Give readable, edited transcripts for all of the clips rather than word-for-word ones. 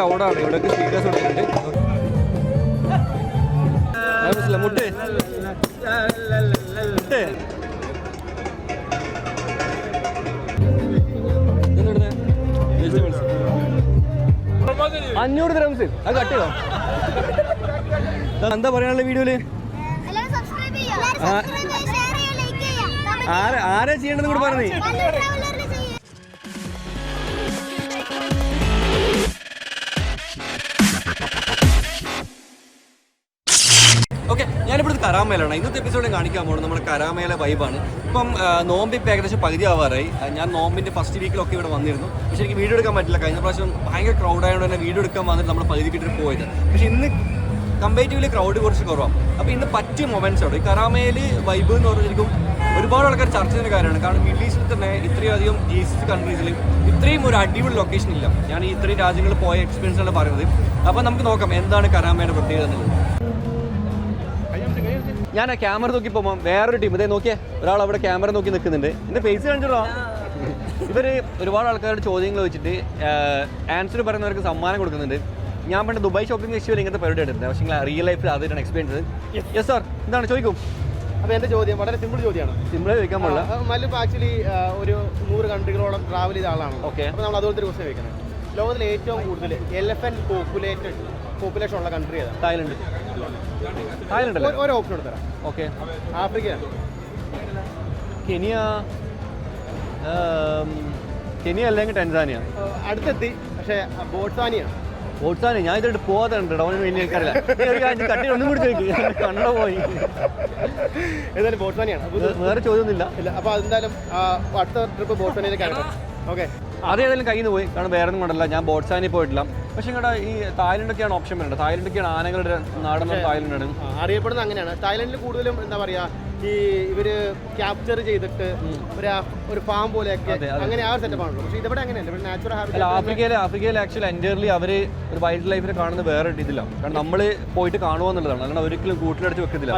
ലൗഡാണ്. ഇവിടെയൊക്കെ സ്പീക്കേഴ്സ് കൊടുക്കുന്നുണ്ട്. മുട്ട് മുട്ട് 500 ദിർഹംസ്. അത് കട്ട് ചെയ്തോ? എന്താ പറയാനുള്ള വീഡിയോയില്? ആരാ ചെയ്യേണ്ടത് കൂടെ പറഞ്ഞേ? ഓക്കെ, ഞാനിപ്പോൾ കരാമേലാണ്. ഇന്നത്തെ എപ്പിസോഡിൽ കാണിക്കാൻ പോകുന്നത് നമ്മുടെ കരാമേല വൈബാണ്. ഇപ്പം നോമ്പ് ഇപ്പം ഏകദേശം പകുതി ആവാറായി. ഞാൻ നോമ്പിൻ്റെ ഫസ്റ്റ് വീക്കിലൊക്കെ ഇവിടെ വന്നിരുന്നു. പക്ഷേ എനിക്ക് വീഡിയോ എടുക്കാൻ പറ്റില്ല. കഴിഞ്ഞ പ്രാവശ്യം ഭയങ്കര ക്രൗഡായതുകൊണ്ട് തന്നെ വീഡിയോ എടുക്കാൻ വന്നിട്ട് നമ്മൾ പകുതി വീട്ടിൽ പോയത്. പക്ഷേ ഇന്ന് കമ്പാരിറ്റീവ്ലി ക്രൗഡ് കുറച്ച് കുറവാണ്. അപ്പോൾ ഇന്ന് പറ്റിയ മൊമെൻറ്റ്സ് ആണ്. ഈ കരാമേൽ വൈബ് എന്ന് പറഞ്ഞിരിക്കും ഒരുപാട് ആൾക്കാർ ചർച്ച ചെയ്യുന്ന കാര്യമാണ്. കാരണം മിഡിൽ ഈസ്റ്റിൽ തന്നെ ഇത്രയധികം GCC കൺട്രീസിൽ ഇത്രയും ഒരു അടിപൊളി ലൊക്കേഷൻ ഇല്ല. ഞാൻ ഈ ഇത്രയും രാജ്യങ്ങളിൽ പോയ എക്സ്പീരിയൻസ് ആണ് പറയുന്നത്. അപ്പോൾ നമുക്ക് നോക്കാം എന്താണ് കരാമേയുടെ പ്രത്യേകത എന്നുള്ളത്. ഞാൻ ആ ക്യാമറ നോക്കി പോകുമ്പോൾ വേറൊരു ടീം ഇതേ നോക്കിയേ, ഒരാൾ അവിടെ ക്യാമറ നോക്കി നിൽക്കുന്നുണ്ട്. എൻ്റെ ഫേസ് കാണിച്ചോളൂ. ഇവർ ഒരുപാട് ആൾക്കാരുടെ ചോദ്യങ്ങൾ വെച്ചിട്ട് ആൻസർ പറയുന്നവർക്ക് സമ്മാനം കൊടുക്കുന്നുണ്ട്. ഞാൻ പണ്ട് ദുബായ് ഷോപ്പിംഗ് ഫെസ്റ്റിവൽ ഇങ്ങനത്തെ പരിപാടി എടുത്തിട്ടുണ്ട്. പക്ഷേ റിയൽ ലൈഫിൽ ആദ്യമായിട്ടാണ് എക്സ്പീരിയൻസ് ചെയ്തത്. യെസ് സാർ, എന്താണ് ചോദിക്കും? അപ്പോൾ എൻ്റെ ചോദ്യം വളരെ സിമ്പിൾ ചോദ്യമാണ്. സിമ്പിൾ ചോദിക്കാൻ പാടില്ല. മല്ലു ആക്ച്വലി ഒരു 100 കൺട്രികളോളം ട്രാവൽ ചെയ്ത ആളാണ്. ഓക്കെ, അപ്പോൾ നമ്മൾ അതുപോലത്തെ ഒരു ക്വസ്റ്റ്യൻ ചോദിക്കുന്നത്, ലോകത്തിലെ ഏറ്റവും കൂടുതൽ എലഫന്റ് പോപ്പുലേഷൻ ഉള്ള കൺട്രി ഏതാണ്? തായ്ലൻഡ്. ഒരു ഓപ്ഷൻ എടുത്തരാം. ഓക്കെ, ആഫ്രിക്കയാണ്, കെനിയ അല്ലെങ്കിൽ ടാൻസാനിയ. അടുത്തെത്തി, പക്ഷേ ബോട്സ്വാനിയാണ്. ബോട്സ്വാനിയ ഞാൻ ഇതിട്ട് പോകാറുണ്ട്. അവന് എനിക്കറിയില്ല. കട്ടി ഒന്നും കൂടി ചോദിക്കും, കണ്ടോ പോയി. ഏതായാലും ബോട്സ്വാനിയാണ്. വേറെ ചോദ്യമൊന്നുമില്ല. ഇല്ല, അപ്പോൾ അതെന്തായാലും അടുത്ത ട്രിപ്പ് ബോട്സ്വാനിയിലേക്കാണ്. ഓക്കെ, അതേതായാലും കയ്യിൽ നിന്ന് പോയി. കാരണം വേറെ ഒന്നും കൊണ്ടല്ല, ഞാൻ ബോട്സ്വാനിൽ പോയിട്ടില്ല. പക്ഷേ ഇങ്ങോട്ട് ഈ തായ്ലൻഡൊക്കെയാണ് ഓപ്ഷൻ വരുന്നത്. തായ്ലൻഡൊക്കെയാണ് ആനകളുടെ നാടെന്ന്. തായ്ലൻഡാണ് അറിയപ്പെടുന്നത് അങ്ങനെയാണ്. തായ്ലൻഡിൽ കൂടുതലും എന്താ പറയുക, ഈ ഇവര് ക്യാപ്ചർ ചെയ്തിട്ട് ഒരു ഫാം പോലെയൊക്കെ അങ്ങനെ ആ ഒരു സെറ്റപ്പാണല്ലോ. പക്ഷേ ഇവിടെ അങ്ങനെയല്ല, ഇവിടെ നാച്ചുറൽ ഹാബിറ്റ്. ആഫ്രിക്കയിൽ ആക്ച്വലി എൻറ്റയർലി അവർ ഒരു വൈൽഡ് ലൈഫിനെ കാണുന്ന വേറെ ഇതിലാണ്. കാരണം നമ്മൾ പോയിട്ട് കാണുക എന്നുള്ളതാണ്. അല്ലാണ്ട് ഒരിക്കലും കൂട്ടിലടിച്ച് വെക്കത്തില്ല.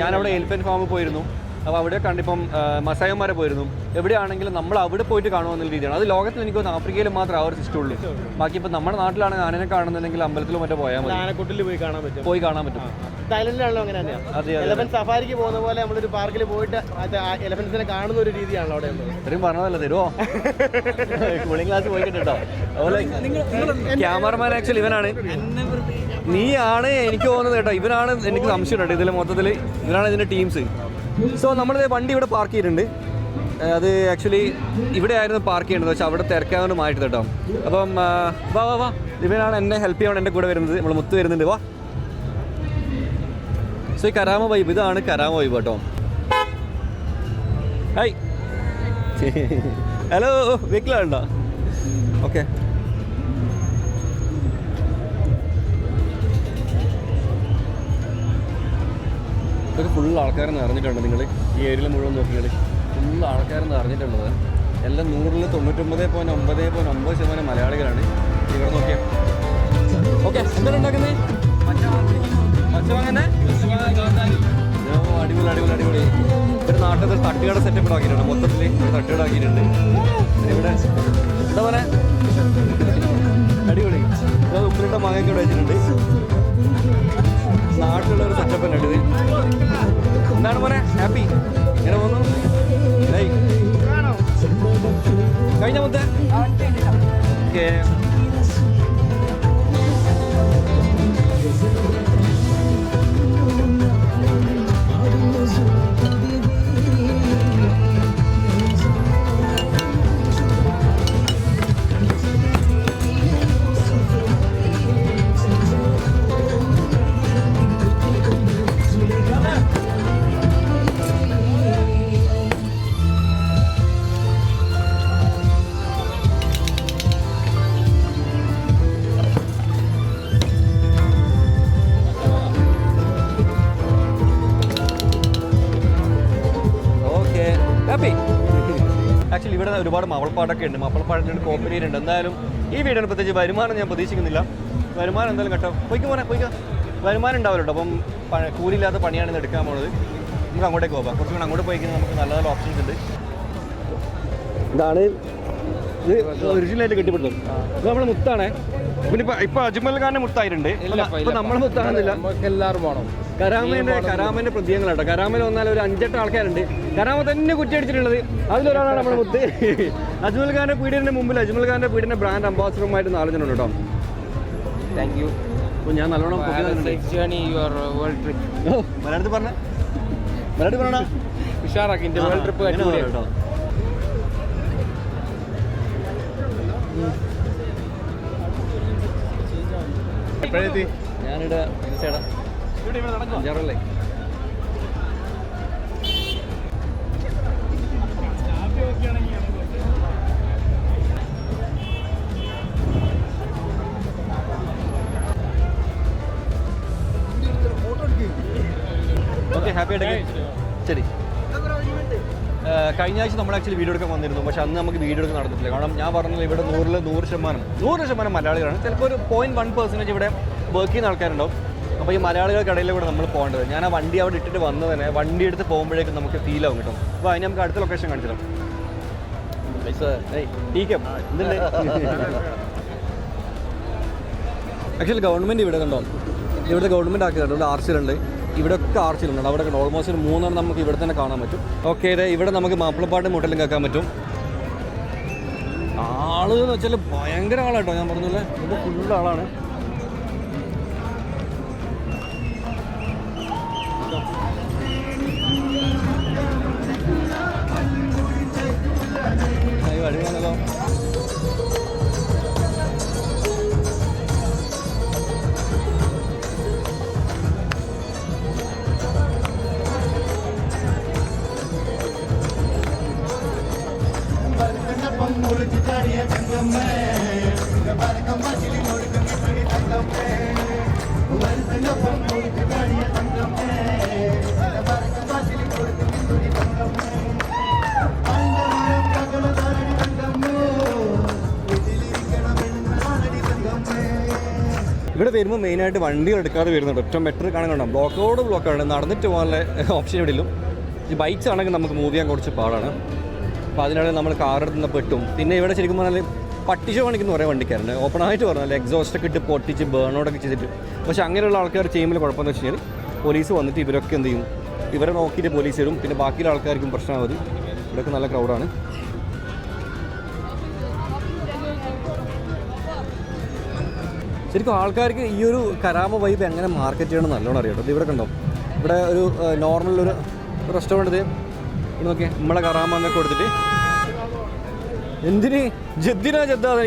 ഞാനവിടെ എലിഫന്റ് ഫാമിൽ പോയിരുന്നു. അപ്പോൾ അവിടെ കണ്ടിപ്പം മസായന്മാരെ പോയിരുന്നു. എവിടെയാണെങ്കിലും നമ്മൾ അവിടെ പോയിട്ട് കാണുമെന്നുള്ള രീതിയാണ്. അത് ലോകത്തിൽ എനിക്ക് തോന്നുന്നു ആഫ്രിക്കയിൽ മാത്രമേ ആ ഒരു സിസ്റ്റം ഉള്ളൂ. ബാക്കി ഇപ്പം നമ്മുടെ നാട്ടിലാണ് ആനനെ കാണുന്നുണ്ടെങ്കിൽ അമ്പലത്തിലോ മറ്റോ പോയാൽ മതി, ആനക്കൂട്ടിൽ പോയി കാണാൻ പറ്റും. തായ്ലൻഡിലാണല്ലോ അങ്ങനെ തന്നെയാണ്. എലഫന്റ് സഫാരിക്ക് പോകുന്ന പോലെ നമ്മളൊരു പാർക്കിൽ പോയിട്ട് എലഫന്റ്സിനെ കാണുന്ന ഒരു രീതിയാണല്ലോ അവിടെ ഉള്ളത്. ഇത്രയും പറഞ്ഞതല്ല, തരുമോ? കൂളിംഗ് ക്ലാസ് പോയിട്ടോ. അതുപോലെ ക്യാമറമാൻ ആക്ച്വലി ഇവനാണ്. നീയാണ് എനിക്ക് തോന്നുന്നത് കേട്ടോ. ഇവനാണ് എനിക്ക് സംശയമുണ്ട് ഇതിൽ മൊത്തത്തിൽ. ഇവരാണ് ഇതിൻ്റെ ടീംസ്. സോ നമ്മളിത് വണ്ടി ഇവിടെ പാർക്ക് ചെയ്തിട്ടുണ്ട്. അത് ആക്ച്വലി ഇവിടെ ആയിരുന്നു പാർക്ക് ചെയ്യേണ്ടത്. പക്ഷേ അവിടെ തിരക്കാവുന്ന മാറ്റി കേട്ടോ. അപ്പം വാ ഇവനാണ് എന്നെ ഹെൽപ്പ് ചെയ്യാൻ എൻ്റെ കൂടെ വരുന്നത്. നമ്മൾ മുത്ത് വരുന്നുണ്ട്. വാ. സോ ഈ കരാമ വൈബ്, ഇതാണ് കരാമ വൈബ് കേട്ടോ. ഹായ്, ഹലോ, വെഹിക്കിളുണ്ടോ? ഓക്കെ, ഇതൊക്കെ ഫുൾ ആൾക്കാർ നിറഞ്ഞിട്ടുണ്ട്. നിങ്ങൾ ഈ ഏരിയയിൽ മുഴുവൻ നോക്കിയാൽ ഫുൾ ആൾക്കാർ നിറഞ്ഞിട്ടുള്ളത്. എല്ലാം 100-ൽ 99.9% മലയാളികളാണ്. ഇവിടെ നോക്കിയാൽ ഓക്കെ. എന്താണ് ഉണ്ടാക്കുന്നത്? പച്ചവാങ്ങനെ അടിപൊളി. ഒരു നാട്ടിൽ തട്ടുകട സെറ്റപ്പ് ആക്കിയിട്ടുണ്ട്. മൊത്തത്തിൽ ഒരു തട്ടുകട ആക്കിയിട്ടുണ്ട്. ഇവിടെ എന്താ പറയുക, അടിപൊളി. ഉപ്പിലിട്ട മാങ്ങയൊക്കെ ഇവിടെ വെച്ചിട്ടുണ്ട്. നാട്ടിലുള്ള ഒരു സെറ്റപ്പ് തന്നെ ഇത്. എന്താണ് പറയാ, ഹാപ്പി ഇങ്ങനെ പോകുന്നു. കഴിഞ്ഞ മുത്തേ ഓക്കെ. ആക്ച്വലി ഇവിടെ ഒരുപാട് മാപ്പിളപ്പാട്ടൊക്കെ ഉണ്ട്. മാപ്പിളപ്പാട്ടിൻ്റെ കോപ്പറേറ്റ് ഉണ്ട്. എന്തായാലും ഈ വീടിന് പ്രത്യേകിച്ച് വരുമാനം ഞാൻ പ്രതീക്ഷിക്കുന്നില്ല. വരുമാനം എന്തായാലും കേട്ടോ. പോയിക്കോ വരുമാനം ഉണ്ടാവില്ല കേട്ടോ. അപ്പം കൂലില്ലാത്ത പണിയാണ് ഇന്ന് എടുക്കാൻ പോകുന്നത്. നമുക്ക് അങ്ങോട്ടേക്ക് പോകാം. കുറച്ചും കൂടെ അങ്ങോട്ട് പോയി കഴിഞ്ഞാൽ നമുക്ക് നല്ല നല്ല ഓപ്ഷൻസ് ഉണ്ട്. ഇതാണ് ഇത് ഒറിജിനലായിട്ട് കെട്ടിപ്പിടുത്തത്. ഇത് നമ്മുടെ മുത്താണേ. പിന്നെ ഇപ്പൊ അജ്മൽ ഖാന്റെ മുത്തായിട്ടുണ്ട്. ഇപ്പൊ നമ്മളെ മുത്താണെന്നില്ല. എല്ലാവരും വേണം. കരാമന്റെ പ്രതീകങ്ങളാട്ടോ. കരാമയിൽ വന്നാൽ ഒരു 5-8 ആൾക്കാരുണ്ട്. കരാമ തന്നെ കുറ്റിയടിച്ചിട്ടുള്ളത്. അതിലൊരാളാണ് നമ്മുടെ മുത്ത്. അജ്മൽ ഖാന്റെ പീഡിയന്റെ മുമ്പിൽ അജ്മൽ ഖാന്റെ പീഡിയന്റെ ബ്രാൻഡ് അംബാസിഡറുമായിട്ട് 4 ജനുണ്ട് കേട്ടോ. Thank U. അപ്പോൾ ഞാൻ നല്ലോണം മലയാളത്തിൽ പറഞ്ഞ ഉഷാറാക്കി വേൾഡ് ട്രിപ്പ് കേട്ടോ. ഞാനിവിടെ 5-6 ഓക്കെ, ഹാപ്പി ആയിട്ട് ശരി. കഴിഞ്ഞ ആഴ്ച നമ്മൾ ആക്ച്വലി വീഡിയോ എടുക്കാൻ വന്നിരുന്നു. പക്ഷെ അന്ന് നമുക്ക് വീഡിയോ എടുക്കാൻ നടന്നിട്ടില്ല. കാരണം ഞാൻ പറഞ്ഞത് ഇവിടെ 100% മലയാളികളാണ്. ചിലപ്പോൾ ഒരു 0.1% ഇവിടെ വർക്ക് ചെയ്യുന്ന ആൾക്കാരുണ്ടാവും. അപ്പോൾ ഈ മലയാളികൾക്കിടയിൽ കൂടെ നമ്മൾ പോകേണ്ടത്. ഞാൻ ആ വണ്ടി അവിടെ ഇട്ടിട്ട് വന്നത് തന്നെ വണ്ടി എടുത്ത് പോകുമ്പോഴേക്കും നമുക്ക് ഫീൽ ആവും കിട്ടും. അപ്പോൾ അതിന് നമുക്ക് അടുത്ത ലൊക്കേഷൻ കാണിച്ചു തരാം. ആക്ച്വലി ഗവൺമെൻറ് ഇവിടെ കണ്ടോ, ഇവിടുത്തെ ഗവൺമെൻറ് ആക്കിയിട്ടുണ്ട്. ഇവിടെ ആർച്ചിലുണ്ട്, ഇവിടെ ഒക്കെ ആർച്ചിലുണ്ട്. അവിടെ ഓൾമോസ്റ്റ് ഒരു 3 നമുക്ക് ഇവിടെ തന്നെ കാണാൻ പറ്റും. ഓക്കെ, ഇവിടെ നമുക്ക് മാപ്പിളപ്പാട്ട് മുട്ടലും കേൾക്കാൻ പറ്റും. ആള് എന്ന് വെച്ചാൽ ഭയങ്കര ആളാട്ടോ. ഞാൻ പറഞ്ഞില്ലേ, ഇത് ഫുൾ ആളാണ്. അടിപൊളിയാണല്ലോ. ഇവിടെ വരുമ്പോൾ മെയിനായിട്ട് വണ്ടികൾ എടുക്കാതെ വരുന്നുണ്ട്. ഒറ്റ മെട്രോ കാണാൻ ബ്ലോക്കാണ്. നടന്നിട്ട് പോകാനുള്ള ഓപ്ഷൻ ഇവിടെ ഇല്ല. ഈ ബൈക്സ് ആണെങ്കിൽ നമുക്ക് മൂവ് ചെയ്യാൻ കുറച്ച് പാടാണ്. അപ്പോൾ അതിനാണെങ്കിൽ നമ്മൾ കാർ എടുത്തുന്ന പെട്ടും. പിന്നെ ഇവിടെ ശരിക്കും പറഞ്ഞാൽ പട്ടിച്ച പണിക്കുന്ന കുറേ വണ്ടിക്കാരുണ്ട്. ഓപ്പണായിട്ട് പറഞ്ഞാൽ എക്സോസ്റ്റൊക്കെ ഇട്ട് പൊട്ടിച്ച് ബേണോടൊക്കെ ചെയ്തിട്ട്. പക്ഷേ അങ്ങനെയുള്ള ആൾക്കാർ ചെയ്യുമ്പോൾ കുഴപ്പമെന്ന് വെച്ച് കഴിഞ്ഞാൽ പോലീസ് വന്നിട്ട് ഇവരൊക്കെ എന്ത് ചെയ്യും, ഇവരെ നോക്കിയിട്ട് പോലീസ് വരും. പിന്നെ ബാക്കിയുള്ള ആൾക്കാർക്കും പ്രശ്നമാകും. ഇവിടെയൊക്കെ നല്ല ക്രൗഡാണ്. ശരിക്കും ആൾക്കാർക്ക് ഈ ഒരു കരാമ വൈബ് എങ്ങനെ മാർക്കറ്റ് ചെയ്യണം നല്ലോണം അറിയാം. ഇത് ഇവിടെ കണ്ടോ, ഇവിടെ ഒരു നോർമൽ ഒരു റെസ്റ്റോറൻറ്റ് ഇത് നോക്കിയാൽ നമ്മളെ കറാമ എന്നൊക്കെ കൊടുത്തിട്ട്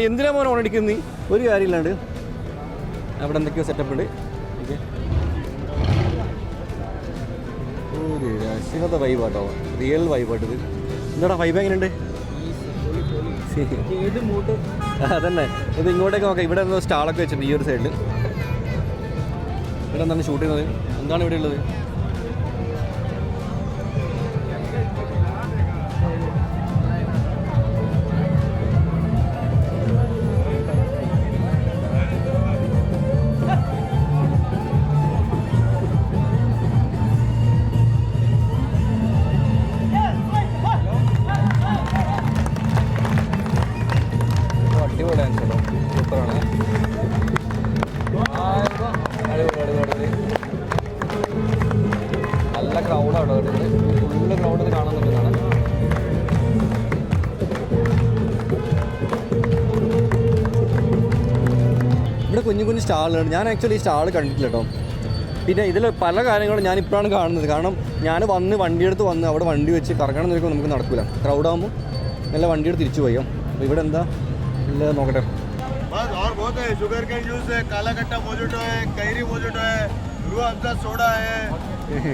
എന്തിനാ മോനെ ഓണടിക്കുന്നീ ഒരു കാര്യമില്ലാണ്ട് അവിടെ എന്തൊക്കെയോ സെറ്റപ്പ് ഉണ്ട്. ഓക്കെ, ഒരു രസീകത വൈബാട്ടോ, റിയൽ വൈബായിട്ടത്. എന്താടാ വൈബ് എങ്ങനെയുണ്ട്? അതന്നെ, ഇത് ഇങ്ങോട്ടേക്ക് നോക്കാം. ഇവിടെ എന്തോ സ്റ്റാളൊക്കെ വെച്ചിട്ടുണ്ട് ഈ ഒരു സൈഡിൽ. ഇവിടെ എന്താണ് ഷൂട്ട് ചെയ്യുന്നത്? എന്താണ് ഇവിടെ ഉള്ളത്? നല്ല ക്രൗഡാണ് ഫുള്ള് ക്രൗഡ് കാണാൻ പറ്റുന്നതാണ്. ഇവിടെ കുഞ്ഞു കുഞ്ഞു സ്റ്റാളുണ്ട്. ഞാൻ ആക്ച്വലി ഈ സ്റ്റാൾ കണ്ടിട്ടില്ല കേട്ടോ. പിന്നെ ഇതിൽ പല കാര്യങ്ങളും ഞാനിപ്പോഴാണ് കാണുന്നത്. കാരണം ഞാൻ വണ്ടിയെടുത്ത് വന്ന് അവിടെ വണ്ടി വെച്ച് കറങ്ങണം എന്നൊക്കെ നമുക്ക് നടക്കില്ല. ക്രൗഡാകുമ്പോൾ നല്ല വണ്ടിയെടുത്ത് തിരിച്ചു പോയോ. അപ്പോൾ ഇവിടെ എന്താ ഇല്ല നോക്കട്ടെ. और बहुत है, शुगर केन जूस है, काला कट्टा मोजोटो है, कैरी मोजोटो है, रूह अफ़ज़ा सोडा है,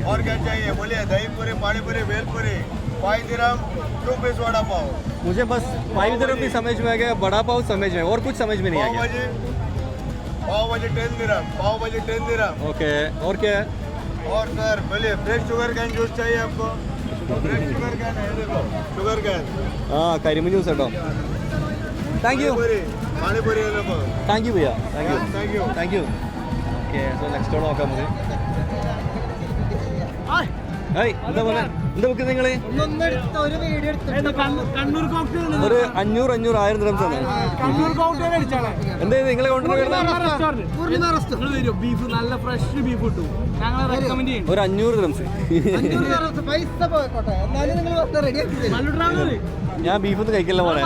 और क्या चाहिए बोलिए? दही पूरी, पानी पूरी, भेल पूरी, 5 दिरहम 2 पीस वड़ा पाव. मुझे बस 5 दिरहम भी समझ में आ गया, बड़ा पाव समझ में, और कुछ समझ में नहीं आ गया. पाव भाजी 10 दिरहम, पाव भाजी 10 दिरहम. ओके, और क्या है? और सर बोलिए, फ्रेश शुगर केन जूस चाहिए आपको? फ्रेश शुगर केन है, देखो शुगर केन. हाँ, കരിമ്പ് ജ്യൂസ് കേട്ടോ. Thank you. Panipuri thank you ഭയ്യ, thank you. Okay, so next നോക്കാം നമുക്ക്. എന്താ പോലെ എന്താ ബുക്ക് നിങ്ങള്? ഒരു 500-1000 ദിർഹംസ് ആണ്. എന്താ നിങ്ങളെ ബീഫ് നല്ല ഫ്രഷ് ബീഫ് കിട്ടും. ഞങ്ങൾ റെക്കമെൻഡ് ചെയ്യും. ഒരു 500 ദിർഹംസ്. ഞാൻ ബീഫ് ഒന്നും കഴിക്കില്ല മോനെ.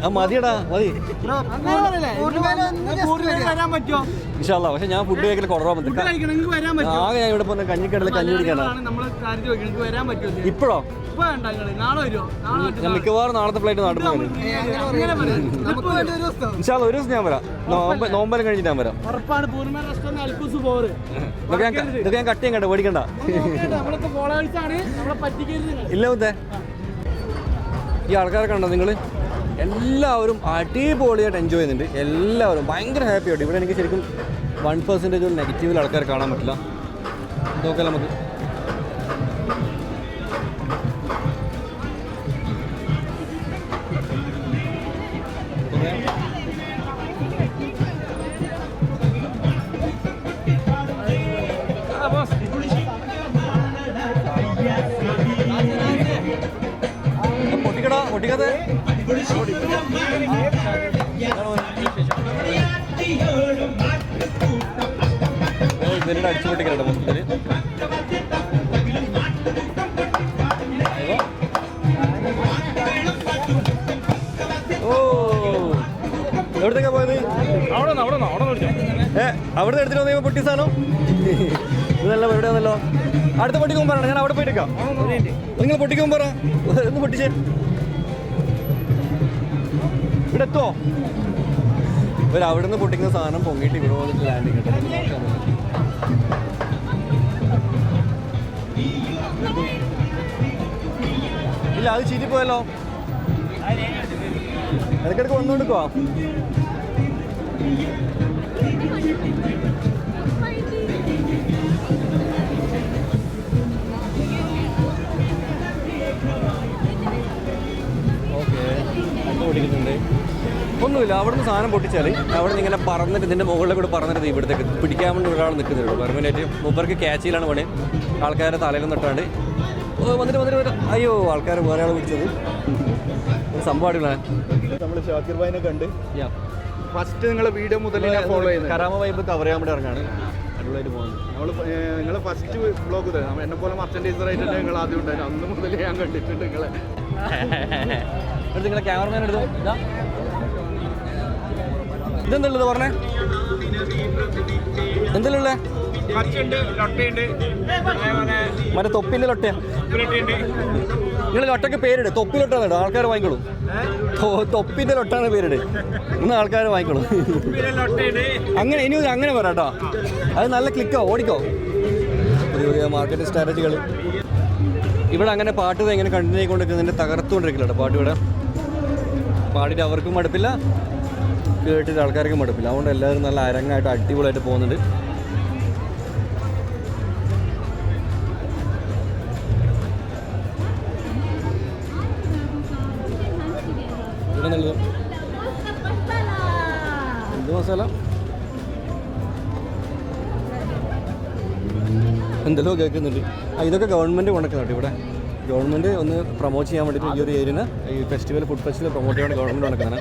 ആ മതിയടാ മതി. വരാൻ പറ്റുമോ? ഇൻഷാല്ലാ. പക്ഷെ ഞാൻ ഫുഡ് കഴിക്കൽ കുറവാൻ പറ്റും. ആകെ ഞാൻ ഇവിടെ പോകുന്ന കഞ്ഞിക്കടല് കഞ്ഞി കുടിക്കാനാണ്. ഇപ്പോഴോ? ഞാൻ മിക്കവാറും നാളത്തെ ഫ്ലൈറ്റ് നാട്ടിൽ പോകും. ഇൻഷാല്ലാ ഒരു ദിവസം ഞാൻ വരാം. നോമ്പെല്ലാം കഴിഞ്ഞിട്ട് ഞാൻ വരാം. ഇതൊക്കെ ഞാൻ കട്ട് ചെയ്യാൻ കേട്ടോ, പേടിക്കണ്ട. ഇല്ല മുത്തേ, ഈ ആൾക്കാരെ കണ്ടോ നിങ്ങൾ? എല്ലാവരും അടിപൊളിയായിട്ട് എൻജോയ് ചെയ്യുന്നുണ്ട്. എല്ലാവരും ഭയങ്കര ഹാപ്പി ആയിട്ട്. ഇവിടെ എനിക്ക് ശരിക്കും 1% ഒരു നെഗറ്റീവിൽ ആൾക്കാരെ കാണാൻ പറ്റില്ല. നോക്കാം നമുക്ക്. പൊട്ടിക്കടാ, പൊട്ടിക്കാതെ. ഇതിനെ അടിച്ചു പൊട്ടിക്കട്ടെ മൊത്തത്തില്. ഓ, എവിടത്തേക്കാ പോയത്? അവിടെ എടുത്തിട്ട് വന്നോ പൊട്ടി സാധനം? ഇതല്ല എവിടെയാണല്ലോ. അടുത്ത പൊട്ടിക്കും പറയണം, ഞാൻ അവിടെ പോയിട്ടേക്കാം. നിങ്ങൾ പൊട്ടിക്കും പറ, ഒന്ന് പൊട്ടിച്ചേ. ഇവിടെ എത്തുമോ? ഇവർ അവിടെ നിന്ന് പൊട്ടിക്കുന്ന സാധനം പൊങ്ങിയിട്ട് ഇവിടെ വന്നിട്ട് ലാൻഡിങ് കിട്ടും. ഇല്ല, അത് ചീറ്റിപ്പോയല്ലോ. ഇടയ്ക്കിടയ്ക്ക് വന്നുകൊടുക്കുവാ. പൊട്ടിക്കുന്നുണ്ട്. ഒന്നുമില്ല, അവിടെ നിന്ന് സാധനം പൊട്ടിച്ചാൽ അവിടെ നിന്ന് ഇങ്ങനെ പറന്നിട്ട് ഇതിൻ്റെ മുകളിൽ കൂടെ പറന്നിട്ട് ഇവിടത്തേക്ക് പിടിക്കാൻ വേണ്ടി ഒരാൾ നിൽക്കുന്നുള്ളൂ. പെർമനൻറ്റ് മൂപ്പർക്ക് ക്യാച്ചിലാണ് പണി. ആൾക്കാരെ തലയിൽ നിന്നിട്ടാണ്ട് വന്നിട്ട് അയ്യോ ആൾക്കാർ വേറെ ആൾ പിടിച്ചത് സംഭവം അടിപൊളിയാണ്. നമ്മൾ ഷാക്കിർ ഭായിനെ കണ്ട് ഫസ്റ്റ് നിങ്ങളെ വീഡിയോ മുതൽ ഞാൻ ഫോളോ ചെയ്യുന്നത്. കരാമ വൈബ് കവർ ചെയ്യാൻ വേണ്ടി ഇറങ്ങാണ്. അടിപൊളിയായിട്ട് പോകുന്നത്. നിങ്ങൾ ഫസ്റ്റ് ബ്ലോഗ് തരാം. എന്നെ പോലെ മർച്ചൻഡൈസർ ആയിട്ട് നിങ്ങൾ ആദ്യം ഉണ്ടായിരുന്നു. അന്ന് മുതൽ ഞാൻ കണ്ടിട്ടുണ്ട് നിങ്ങളെ. നിങ്ങളെ ക്യാമറമാൻ എടുത്തു. ഇതെന്തള്ളത് പറഞ്ഞേ? എന്തല്ലേ മറ്റേ തൊപ്പിന്റെ ലൊട്ടയാ? നിങ്ങൾ ലൊട്ടയ്ക്ക് പേരിട്. തൊപ്പി ലൊട്ടാണ് ആൾക്കാർ വാങ്ങിക്കോളും. തൊപ്പിന്റെ ലൊട്ടാണ് പേരിട്. ഇന്ന് ആൾക്കാർ വാങ്ങിക്കോളും. അങ്ങനെ ഇനി അങ്ങനെ പറയാട്ടോ. അത് നല്ല ക്ലിക്കോ, ഓടിക്കോ. പുതിയ പുതിയ മാർക്കറ്റിംഗ് സ്ട്രാറ്റജികൾ. ഇവിടെ അങ്ങനെ പാട്ട് ഇങ്ങനെ കണ്ടിന്യൂ ചെയ്തുകൊണ്ടിരിക്കുന്നതിൻ്റെ തകർത്തുകൊണ്ടിരിക്കില്ല പാട്ട്. ഇവിടെ പാടിയിട്ട് അവർക്കും മടുപ്പില്ല, കേട്ടിട്ട് ആൾക്കാർക്കും മടുപ്പില്ല. അതുകൊണ്ട് എല്ലാവരും നല്ല അരങ്ങായിട്ട് അടിപൊളിയായിട്ട് പോകുന്നുണ്ട്. ഇവിടെ നല്ലത് എന്ത് മസാല എന്തെല്ലോ കേൾക്കുന്നുണ്ട്. ഇതൊക്കെ ഗവൺമെൻറ് കൊണ്ടുവയ്ക്കുന്നുണ്ട്. ഇവിടെ ഗവൺമെൻറ് ഒന്ന് പ്രൊമോട്ട് ചെയ്യാൻ വേണ്ടിയിട്ട് ഈ ഒരു ഏരിയന് ഈ ഫെസ്റ്റിവൽ ഫുഡ് ഫെസ്റ്റിവൽ പ്രൊമോട്ട് ചെയ്യാൻ ഗവൺമെൻറ് നടക്കുന്നതാണ്.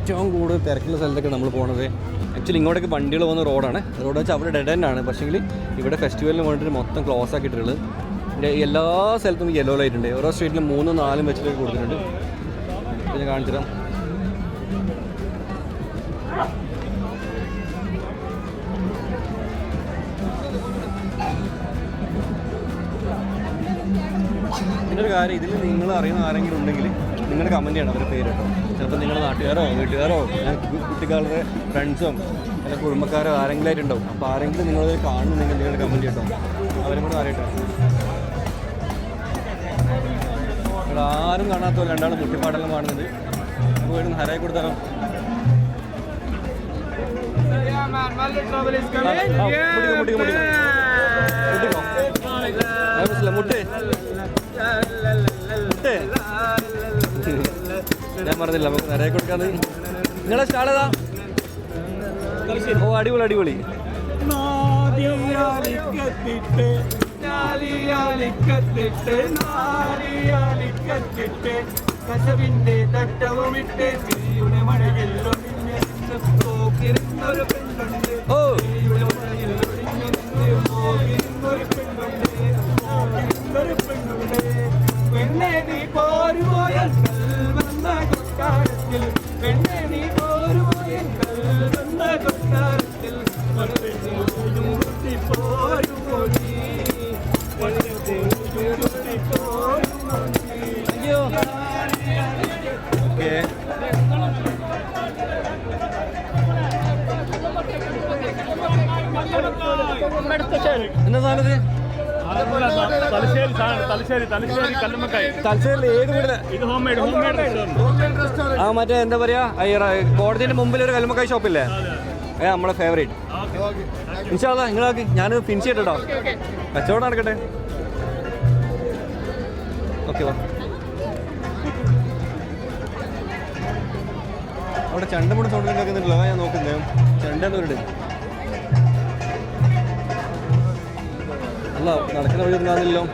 ഏറ്റവും കൂടുതൽ തിരക്കുള്ള സ്ഥലത്തൊക്കെ നമ്മൾ പോകുന്നത്. ആക്ച്വലി ഇങ്ങോട്ടേക്ക് വണ്ടികൾ പോകുന്ന റോഡാണ്. റോഡ് വെച്ചാൽ അവിടെ ഡെഡ് എൻഡ് ആണ്. പക്ഷേങ്കിൽ ഇവിടെ ഫെസ്റ്റിവലിന് വേണ്ടിയിട്ട് മൊത്തം ക്ലോസ് ആക്കിയിട്ടുള്ളത്. എല്ലാ സ്ഥലത്തും യെല്ലോ ലൈറ്റ് ഉണ്ട്. ഓരോ സ്ട്രീറ്റിലും 3-4 വെച്ചിട്ടൊക്കെ കൊടുത്തിട്ടുണ്ട്. ഞാൻ കാണിച്ചു തരാം. പിന്നൊരു കാര്യം, ഇതിൽ നിങ്ങൾ അറിയുന്ന ആരെങ്കിലും ഉണ്ടെങ്കിൽ നിങ്ങൾ കമൻറ്റ് ചെയ്യണം അവരുടെ പേര് കേട്ടോ. ചിലപ്പോൾ നിങ്ങളുടെ നാട്ടുകാരോ വീട്ടുകാരോ കുട്ടികളുടെ ഫ്രണ്ട്സോ അല്ലെങ്കിൽ കുടുംബക്കാരോ ആരെങ്കിലും ആയിട്ടുണ്ടാവും. അപ്പോൾ ആരെങ്കിലും നിങ്ങൾ കാണുന്നുണ്ടെങ്കിൽ നിങ്ങൾ കമൻറ്റ് ചെയ്യട്ടോ. അവരും കൂടെ അറിയട്ടോ. നിങ്ങൾ ആരും കാണാത്തോ രണ്ടാളും മുട്ടിപ്പാടെല്ലാം കാണുന്നുണ്ട്. അപ്പോൾ വീട് ഹരായി കൊടുത്താലോ? മുട്ടേ ഞാൻ പറഞ്ഞില്ല, നമുക്ക് നിറയെ കൊടുക്കാന്ന്. നിങ്ങളെ സ്റ്റാൾ ഏതാ? ഓ അടിപൊളി അടിപൊളി. നാലിയാലിക്കത്തിട്ട് നാലിയാലിക്കത്തിട്ട് കസവിന്റെ തട്ടവുമിട്ട് തീയുടെ മഴയിൽ ഒളിഞ്ഞ് നിന്ന് പോകിരുന്നൊരു പെണ്ണുണ്ട്. തീയുടെ മഴയിൽ ഒളിഞ്ഞു നിന്ന് പോകിരുന്നൊരു പെണ്ണുണ്ട്. പോകിരുന്നൊരു പെണ്ണുണ്ട്. പെണ്ണെ നീ പോരുപോയാൽ കൽവന്ന കൊട്ടാരത്തിൽ. പെണ്ണെ നീ പോരുപോയാൽ കൽവന്ന കൊട്ടാരത്തിൽ. പോരുമോ നീ അയ്യോ ഓക്കെ എന്താ സാധനത് തലശ്ശേരിയിൽ ഏത് വീട് ആ മറ്റേ എന്താ പറയാ കോടതിന്റെ മുമ്പിൽ ഒരു കല്ലുമ്മക്കായ് ഷോപ്പില്ലേ നമ്മളെ ഫേവറേറ്റ് ഇൻഷാല്ലാ നിങ്ങളാക്കി ഞാൻ ഫിനിഷ് ചെയ്തിട്ടോ കച്ചവടം നടക്കട്ടെ ഓക്കെ വാ അവിടെ ചണ്ടമുടി സൗണ്ട് ഉണ്ടാക്കുന്നുണ്ടല്ലോ ഞാൻ നോക്കുന്നേ ചണ്ടെന്നൊരു അല്ല നടക്കുന്ന വഴി ഒന്നാണല്ലോ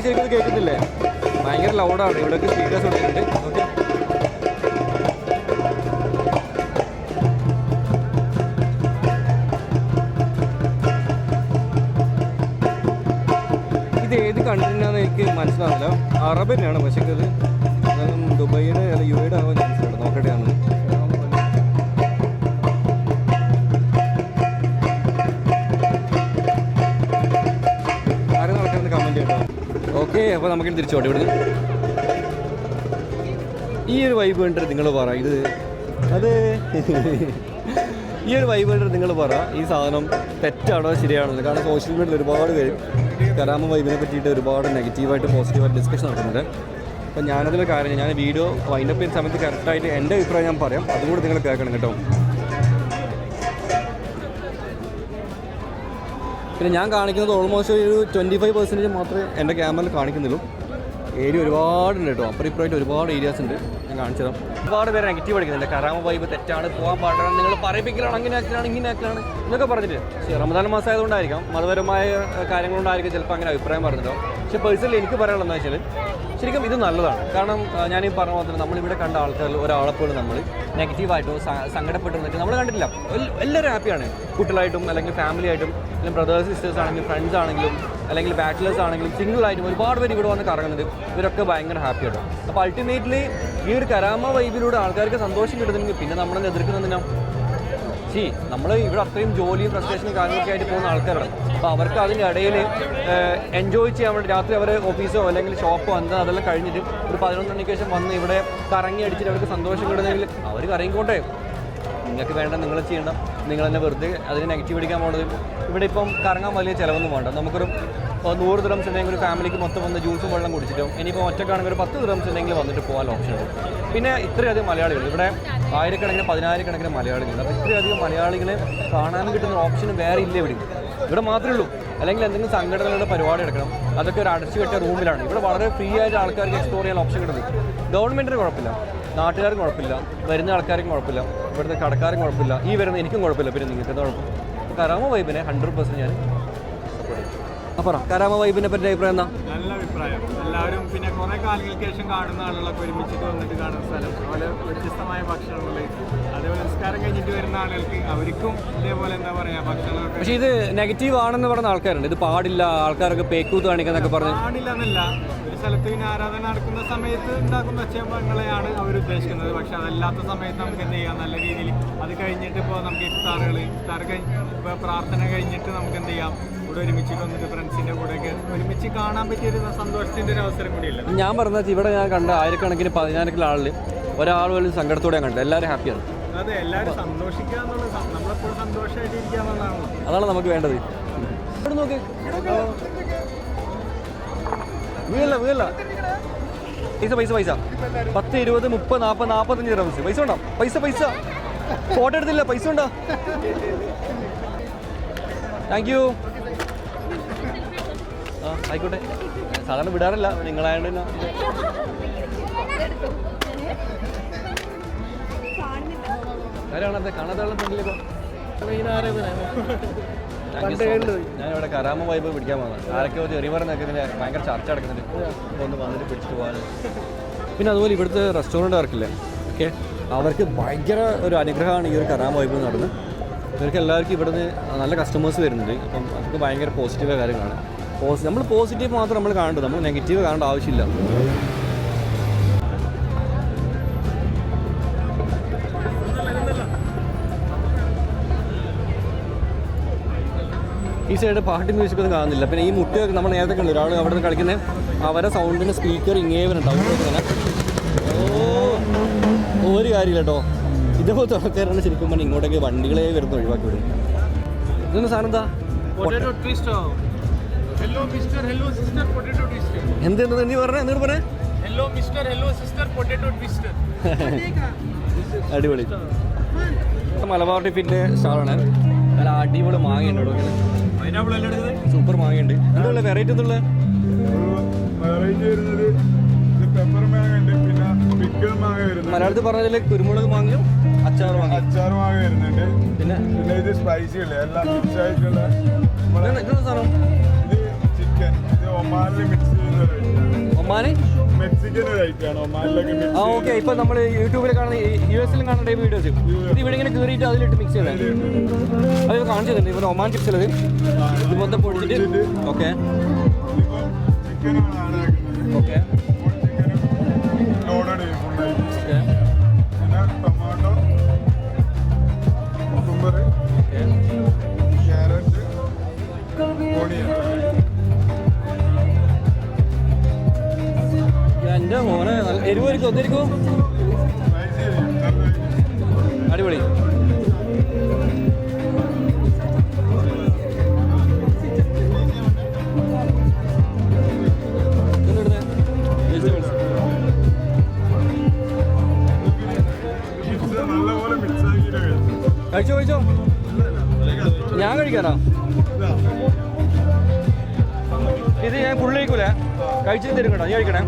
ശരിക്കും കേൾക്കുന്നില്ലേ ഭയങ്കര ലൗഡാണ് ഇവിടെയൊക്കെ സ്പീക്കേഴ്സ് കൊടുക്കുന്നുണ്ട് ഓക്കെ ഇത് ഏത് കൺട്രീനാന്ന് എനിക്ക് മനസ്സിലാവില്ല അറബ് തന്നെയാണ് പക്ഷേ ഇത് ദുബൈയുടെ അല്ല യു എയുടെ ആവാൻ ചാൻസ് ഉണ്ട് നോക്കട്ടെ ആണ് ആരും നടക്കുന്നത് കമൻറ്റ് ചെയ്യട്ടോ ഓക്കെ അപ്പോൾ നമുക്കിനി തിരിച്ചോട്ടെ ഇവിടുന്ന് ഈ ഒരു വൈബ് കണ്ടിട്ട് നിങ്ങൾ പറ ഇത് അത് ഈ ഒരു വൈബ് കണ്ടിട്ട് നിങ്ങൾ പറ ഈ സാധനം തെറ്റാണോ ശരിയാണോ കാരണം സോഷ്യൽ മീഡിയയിൽ ഒരുപാട് പേര് കരാമ വൈബിനെ പറ്റിയിട്ട് ഒരുപാട് നെഗറ്റീവായിട്ട് പോസിറ്റീവായിട്ട് ഡിസ്കഷൻ നടക്കുന്നുണ്ട് അപ്പോൾ ഞാനതിൽ കാര്യം ഞാൻ വീഡിയോ വൈൻഡപ്പ് ചെയ്യുന്ന സമയത്ത് കറക്റ്റായിട്ട് എൻ്റെ അഭിപ്രായം ഞാൻ പറയാം അതുകൂടെ നിങ്ങൾ കേൾക്കണം കേട്ടോ പിന്നെ ഞാൻ കാണിക്കുന്നത് ഓൾമോസ്റ്റ് ഒരു 25% മാത്രമേ എൻ്റെ ക്യാമറയിൽ കാണിക്കുന്നുള്ളൂ ഏരിയ ഒരുപാടുണ്ട് കേട്ടോ അപ്പുറം ഇപ്പുറമായിട്ട് ഒരുപാട് ഏരിയാസ് ഉണ്ട് ഞാൻ കാണിച്ചു തരാം ഒരുപാട് പേര് നെഗറ്റീവ് അടിക്കുന്നുണ്ട് കരാമ വൈബ് തെറ്റാണ് പോകാൻ പാടില്ല നിങ്ങൾ പറയിപ്പിക്കലാണ് അങ്ങനെ ആക്കലാണ് ഇങ്ങനെ ആക്കലാണ് എന്നൊക്കെ പറഞ്ഞിട്ട് പക്ഷേ റമദാൻ മാസം ആയതുകൊണ്ടായിരിക്കാം മതപരമായ കാര്യങ്ങളുകൊണ്ടായിരിക്കും ചിലപ്പോൾ അങ്ങനെ അഭിപ്രായം പറഞ്ഞിട്ടോ പക്ഷേ പേഴ്സണലി എനിക്ക് പറയാനുള്ളതെന്ന് വെച്ചാൽ ശരിക്കും ഇത് നല്ലതാണ് കാരണം ഞാൻ ഈ പറഞ്ഞ പോലെ നമ്മളിവിടെ കണ്ട ആൾക്കാരിൽ ഒരാളെപ്പോഴും നമ്മൾ നെഗറ്റീവായിട്ടോ സങ്കടപ്പെട്ട് നിന്നിട്ട് നമ്മൾ കണ്ടിട്ടില്ല എല്ലാവരും ഹാപ്പിയാണ് കുട്ടികളായിട്ടും അല്ലെങ്കിൽ ഫാമിലി ആയിട്ടും അല്ലെങ്കിൽ ബ്രദേഴ്സ് സിസ്റ്റേഴ്സ് ആണെങ്കിലും ഫ്രണ്ട്സ് ആണെങ്കിലും അല്ലെങ്കിൽ ബാച്ചിലേഴ്സ് ആണെങ്കിലും സിംഗിളായിട്ടും ഒരുപാട് പേര് ഇവിടെ വന്ന് കറങ്ങുന്നത് ഇവരൊക്കെ ഭയങ്കര ഹാപ്പി ആട്ടോ അപ്പോൾ അൾട്ടിമേറ്റ്ലി ഈ ഒരു കരാമ വൈബിലൂടെ ആൾക്കാർക്ക് സന്തോഷം കിട്ടുന്നെങ്കിൽ പിന്നെ നമ്മളെ എതിർക്കുന്നതിനാ നമ്മൾ ഇവിടെ അത്രയും ജോലിയും ഫ്രസ്ട്രേഷനും കാര്യങ്ങളൊക്കെ ആയിട്ട് പോകുന്ന ആൾക്കാരാണ് അപ്പോൾ അവർക്ക് അതിൻ്റെ ഇടയിൽ എൻജോയ് ചെയ്യാൻ വേണ്ടി രാത്രി അവർ ഓഫീസോ അല്ലെങ്കിൽ ഷോപ്പോ എന്താ അതെല്ലാം കഴിഞ്ഞിട്ട് ഒരു 11 മണിക്ക് ശേഷം വന്ന് ഇവിടെ കറങ്ങി അടിച്ചിട്ട് അവർക്ക് സന്തോഷം കിട്ടുന്നെങ്കിൽ അവർ കറങ്ങിക്കോട്ടെ നിങ്ങൾക്ക് വേണ്ട നിങ്ങൾ ചെയ്യണ്ട നിങ്ങൾ തന്നെ വെറുതെ അതിന് നെഗറ്റീവ് അടിക്കാൻ പോകുന്നത് ഇവിടെ ഇപ്പം കറങ്ങാൻ വലിയ ചിലവൊന്നും വേണ്ട നമുക്കൊരു 100 ദിറംസ് ഉണ്ടെങ്കിൽ ഒരു ഫാമിലിക്ക് മൊത്തം വന്ന് ജ്യൂസും വെള്ളം കുടിച്ചിട്ടും ഇനിയിപ്പോൾ ഒറ്റക്കാണെങ്കിൽ ഒരു 10 ദിറംസ് ഉണ്ടെങ്കിൽ വന്നിട്ട് പോകാൻ ഓപ്ഷൻ ഉണ്ട് പിന്നെ ഇത്രയധികം മലയാളികൾ ഇവിടെ ആയിരക്കണക്കിന് 10,000 മലയാളികളുണ്ട് അപ്പോൾ ഇത്രയധികം മലയാളികളെ കാണാനും കിട്ടുന്ന ഓപ്ഷൻ വേറെ ഇല്ല ഇവിടെ മാത്രമേ ഉള്ളൂ അല്ലെങ്കിൽ എന്തെങ്കിലും സംഘടനകളുടെ പരിപാടി എടുക്കണം അതൊക്കെ ഒരു അടച്ചു കെട്ടിയ റൂമിലാണ് ഇവിടെ വളരെ ഫ്രീ ആയിട്ട് ആൾക്കാർക്ക് എക്സ്പ്ലോർ ചെയ്യാൻ ഓപ്ഷൻ കിട്ടുന്നത് ഗവൺമെൻറ്റിന് കുഴപ്പമില്ല നാട്ടുകാർക്കും കുഴപ്പമില്ല വരുന്ന ആൾക്കാർക്കും കുഴപ്പമില്ല ഇവിടുത്തെ കടക്കാർക്കും കുഴപ്പമില്ല ഈ വരുന്ന എനിക്കും കുഴപ്പമില്ല പിന്നെ നിങ്ങൾക്ക് എന്താ കുഴപ്പം കരാമ വൈബിനെ 100% ഞാൻ പറ കരാമ വൈബിനെ പറ്റിയ അഭിപ്രായം എന്താ നല്ല അഭിപ്രായം എല്ലാവരും പിന്നെ കുറെ കാലങ്ങൾക്ക് ശേഷം കാണുന്ന ആളുകളൊക്കെ ഒരുമിച്ചിട്ട് വന്നിട്ട് കാണുന്ന സ്ഥലം അതുപോലെ വ്യത്യസ്തമായ ഭക്ഷണങ്ങൾ അതേപോലെ നിസ്കാരം കഴിഞ്ഞിട്ട് വരുന്ന ആളുകൾക്ക് അവർക്കും ഇതേപോലെ എന്താ പറയാ ഭക്ഷണമൊക്കെ പക്ഷേ ഇത് നെഗറ്റീവ് ആണെന്ന് പറയുന്ന ആൾക്കാരുണ്ട് ഇത് പാടില്ല ആൾക്കാരൊക്കെ പേക്കൂത്ത് കാണിക്കുന്നൊക്കെ പറഞ്ഞു പാടില്ല എന്നല്ല ഒരു സ്ഥലത്ത് പിന്നെ ആരാധന നടക്കുന്ന സമയത്ത് ഉണ്ടാക്കുന്ന ഒച്ചയമ്പങ്ങളെയാണ് അവർ ഉദ്ദേശിക്കുന്നത് പക്ഷെ അതല്ലാത്ത സമയത്ത് നമുക്ക് എന്ത് ചെയ്യാം നല്ല രീതിയിൽ അത് കഴിഞ്ഞിട്ട് ഇപ്പോൾ നമുക്ക് ഇഫ്താർ ഇപ്പോൾ പ്രാർത്ഥന കഴിഞ്ഞിട്ട് നമുക്ക് എന്ത് ചെയ്യാം ഇവിടെ ഒരുമിച്ച് വന്നിട്ട് ഫ്രണ്ട്സിൻ്റെ കൂടെയൊക്കെ ഒരുമിച്ച് കാണാൻ പറ്റിയൊരു സന്തോഷത്തിൻ്റെ ഒരു അവസരം കൂടിയല്ല ഞാൻ പറഞ്ഞാൽ ഇവിടെ ഞാൻ കണ്ട ആയിരക്കണക്കിന് 10,000 ആളിൽ ഒരാൾ പോലും സങ്കടത്തോടെ കണ്ടത് എല്ലാവരും ഹാപ്പിയാണ് അതെ എല്ലാവരും സന്തോഷിക്കുക എന്നുള്ളത് നമ്മളെപ്പോഴും സന്തോഷമായിട്ട് ഇരിക്കുക എന്നുള്ളതാണല്ലോ അതാണ് നമുക്ക് വേണ്ടത് ഇവിടെ നോക്ക് വീഴല്ല പൈസ പൈസ പൈസ 10, 20, 30, 40, 45 ദിർഹംസ്. പൈസ ഉണ്ടോ? പൈസ ഫോട്ടോ എടുത്തില്ല, പൈസ ഉണ്ടോ? Thank you. ആ ആയിക്കോട്ടെ, സാധാരണ വിടാറില്ല, നിങ്ങളായതുകൊണ്ട് തന്നെ. കാണാത്ത ഫ്രണ്ടിലേക്കോ. ഞാനിവിടെ കരാമ വൈബ് പിടിക്കാൻ വന്നത്. ആരൊക്കെയോ ചെറിയ പറഞ്ഞൊക്കെ ഇതിന് ഭയങ്കര ചർച്ച നടക്കുന്നുണ്ട്, ഒന്ന് വന്നിട്ട് പിടിച്ചിട്ട് പോകാൻ. പിന്നെ അതുപോലെ ഇവിടുത്തെ റെസ്റ്റോറൻറ്റുകാർക്കില്ലേ, ഓക്കെ, അവർക്ക് ഭയങ്കര ഒരു അനുഗ്രഹമാണ് ഈ ഒരു കരാമ വൈബ് നടന്ന്. ഇവർക്ക് എല്ലാവർക്കും ഇവിടുന്ന് നല്ല കസ്റ്റമേഴ്സ് വരുന്നുണ്ട്. അപ്പം അതൊക്കെ ഭയങ്കര പോസിറ്റീവ് കാര്യങ്ങളാണ്. നമ്മൾ പോസിറ്റീവ് മാത്രം നമ്മൾ കാണേണ്ടത്, നമ്മൾ നെഗറ്റീവ് കാണേണ്ട ആവശ്യമില്ല. ഈ സൈഡ് പാട്ട് മ്യൂസിക് ഒന്നും കാണുന്നില്ല. പിന്നെ ഈ മുട്ടയൊക്കെ നമ്മൾ നേരത്തെ കണ്ടു, ഒരാൾ അവിടെ നിന്ന് കളിക്കുന്നത്, അവരെ സൗണ്ടിന് സ്പീക്കർ ഇങ്ങേ വരുന്നുണ്ട്. അവിടെ ഒരു കാര്യമില്ല കേട്ടോ. ഇതേപോലത്തെ ആൾക്കാരാണ് ശരിക്കും പറഞ്ഞാൽ ഇങ്ങോട്ടേക്ക് വണ്ടികളെ വരുന്ന ഒഴിവാക്കി വിടും. ഇതൊന്നും സാധനം എന്താ? എന്തെന്ന് നീ പറഞ്ഞ എന്നോട് പറഞ്ഞേ? അടിപൊളി മലബാർ ടിഫിൻ്റെ സ്റ്റാളാണ്. നല്ല അടിപൊളി മാങ്ങയുണ്ട് ഇവിടെ. സൂപ്പർ മാങ്ങയുണ്ട്. എന്തുള്ള വെറൈറ്റി എന്തുള്ള? മലയാളത്തിൽ പറഞ്ഞതിൽ കുരുമുളക് മാങ്ങയും അച്ചാർ മാങ്ങ വരുന്നുണ്ട്. പിന്നെ ഇത് സ്പൈസി അല്ലേ, എല്ലാം മിക്സ് ആയിട്ടുള്ള സാധനം. ഇത് ചിക്കൻ, ഇത് ഒമാനിൽ മിക്സ് ചെയ്യുന്ന ഒമാന് മെക്സിക്കൻ ഒരു ഐറ്റാണ് ഒമാനിലൊക്കെ. ആ ഓക്കെ. ഇപ്പൊ നമ്മൾ യൂട്യൂബിൽ കാണുന്ന US-ലും കാണുന്ന വീഡിയോസ് ഇത് ഇവിടെ ഇങ്ങനെ കീറിയിട്ട് അതിലിട്ട് മിക്സ് ചെയ്തത് അത് കാണിച്ചു തരുന്നുണ്ട്. ഇവിടെ ഒമാൻ ചിപ്സ് ഉള്ളത് ഇത് മൊത്തം പൊടിച്ചിട്ട്. ഓക്കെ ഓക്കെ ലോഡഡ് പിന്നെ ടൊമാറ്റോ, കുക്കുംബർ, ക്യാരറ്റ്, ഓണിയൻ. എൻ്റെ മോനെ എരിവായിരിക്കും, ഒന്നിരിക്കും. അടിപൊളി. കഴിച്ചോ ഞാൻ കഴിക്കാറാ. ഇത് ഞാൻ ഫുള്ള് കഴിക്കൂലേ, കഴിച്ചിട്ട് തരും കേട്ടോ. നീ കഴിക്കണേ.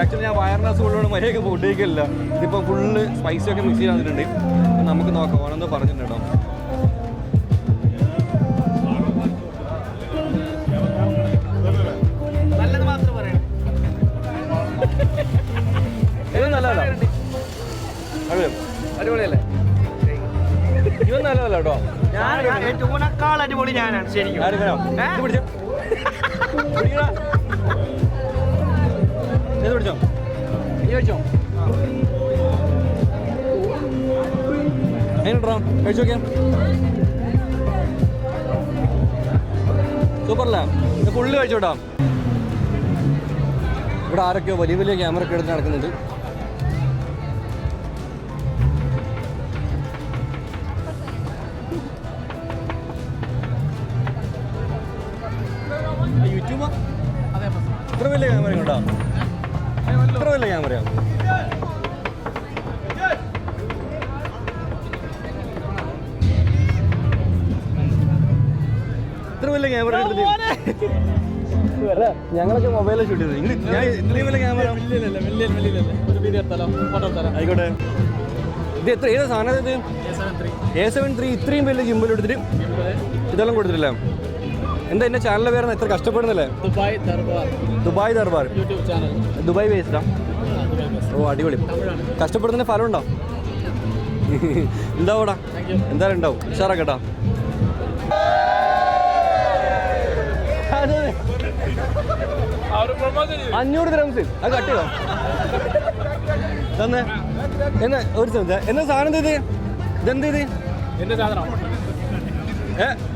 ആക്ച്വലി ഞാൻ വയറിന് അസുഖമുള്ളതുകൊണ്ട് മര്യാദയ്ക്ക് ഫുഡ് കഴിക്കില്ല. ഇതിപ്പോൾ ഫുള്ള് സ്പൈസൊക്കെ മിക്സ് ചെയ്ത് തന്നിട്ടുണ്ട്. നമുക്ക് നോക്കാം, ഓനെന്ന് പറഞ്ഞിട്ടുണ്ട് കേട്ടോ. നല്ലത് മാത്രം പറയണം. ഇത് നല്ലതല്ല, അടിപൊളിയല്ലേ? ഇവൻ നല്ലതല്ല കേട്ടോ. ടൂണക്കാൾ അടിപൊളി ഞാനാണ് ശരിക്കും. പിടിച്ചോ പിടിച്ചോ നീ കഴിച്ചോ. എങ്ങനെട്ടാ കഴിച്ചു നോക്കിയാ? സൂപ്പറല്ല. ഇത് ഫുള്ള് കഴിച്ചോട്ടാ. ഇവിടെ ആരൊക്കെയോ വലിയ വലിയ ക്യാമറ ഒക്കെ എടുത്ത് നടക്കുന്നുണ്ട്. യൂട്യൂബാ? ഇത്ര വലിയ ക്യാമറ കേട്ടോ, ഇത്ര വലിയ ക്യാമറയാണ്. ഇത്ര വലിയ ക്യാമറ ഞങ്ങളൊക്കെ മൊബൈലിൽ ഷൂട്ട് ചെയ്തത്. ഞാൻ ഇത്രയും വലിയ ക്യാമറ ആയിക്കോട്ടെ. ഇത് എത്ര ഏതാ സാധനം? ഇത് A7 III. ഇത്രയും വലിയ ജിമ്പിൾ എടുത്തിട്ട് ഇതെല്ലാം കൊടുത്തിട്ടില്ല. എന്താ എന്റെ ചാനലിലെ പേര് എത്ര കഷ്ടപ്പെടുന്നല്ലേ? Dubai Darbar YouTube channel. Dubai ബേസ്ഡാ? ഓ അടിപൊളി. കഷ്ടപ്പെടുന്നതിന് ഫലം ഉണ്ടോ? ഉണ്ടാവൂടാ, എന്തായാലും ഉണ്ടാവും. ഉഷാറാക്കട്ടാ. 500 ദിർഹംസ്. അത് കട്ട് ചെയ്തോ തന്നെ. എന്നാ ഒരു എന്നാ സാധനം ഇത്? ഇതെന്ത് ഇത്? എന്റെ സാധനം